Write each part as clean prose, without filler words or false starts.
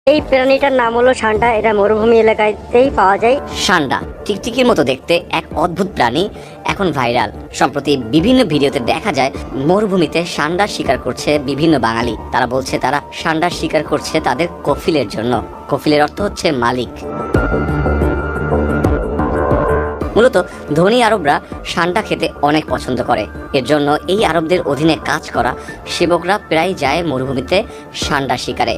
এই প্রাণীটার নাম হলো সান্ডা। এটা মরুভূমি এলাকাতেই পাওয়া যায়। সান্ডা টিকটিকির মতো দেখতে এক অদ্ভুত প্রাণী, এখন ভাইরাল। সম্প্রতি বিভিন্ন ভিডিওতে দেখা যায় মরুভূমিতে সান্ডা শিকার করছে বিভিন্ন বাঙালি। তারা বলছে তারা সান্ডা শিকার করছে তাদের কফিলের জন্য। কফিলের অর্থ হচ্ছে মালিক। মূলত ধনী আরবরা সান্ডা খেতে অনেক পছন্দ করে। এর জন্য এই আরবদের অধীনে কাজ করা সেবকরা প্রায় যায় মরুভূমিতে সান্ডা শিকারে।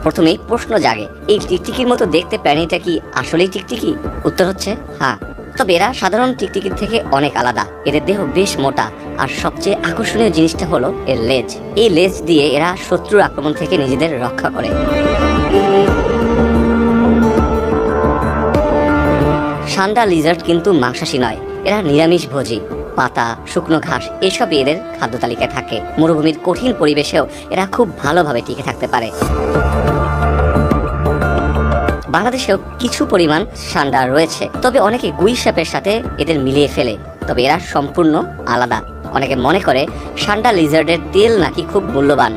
প্রথমেই প্রশ্ন জাগে, এই টিকটিকির মতো দেখতে প্রাণীটা কি আসলেই টিকটিকি? উত্তর হচ্ছে হ্যাঁ, তবে এরা সাধারণ টিকটিকির থেকে অনেক আলাদা। এদের দেহ বেশ মোটা, আর সবচেয়ে আকর্ষণীয় জিনিসটা হলো এর লেজ। এই লেজ দিয়ে এরা শত্রুর আক্রমণ থেকে নিজেদের রক্ষা করে। সান্ডা লিজার্ড কিন্তু মাংসাশী নয়, এরা নিরামিষভোজী। পাতা, শুকনো ঘাস এসবই এদের খাদ্য তালিকায় থাকে। মরুভূমির কঠিন পরিবেশেও এরা খুব ভালোভাবে টিকে থাকতে পারে। বাংলাদেশেও কিছু পরিমাণ সান্ডা রয়েছে, তবে অনেকে গুই সাপের সাথে এদের মিলিয়ে ফেলে। তবে এরা সম্পূর্ণ আলাদা। অনেকে মনে করে সান্ডা লিজার্ডের তেল নাকি খুব মূল্যবান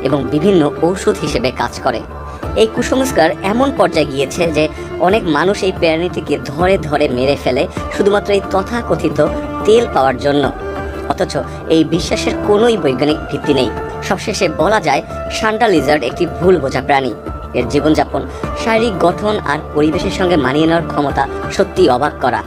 এবং বিভিন্ন ঔষধ হিসেবে কাজ করে। এই কুসংস্কার এমন পর্যায়ে গিয়েছে যে অনেক মানুষ এই প্রাণীটিকে ধরে ধরে মেরে ফেলে শুধুমাত্র এই তথাকথিত তেল পাওয়ার জন্য। অথচ এই বিশ্বাসের কোনোই বৈজ্ঞানিক ভিত্তি নেই। সবশেষে বলা যায় সান্ডা লিজার্ড একটি ভুল বোঝা প্রাণী। এর জীবনযাপন, শারীরিক গঠন আর পরিবেশের সঙ্গে মানিয়ে নেওয়ার ক্ষমতা সত্যিই অবাক করা।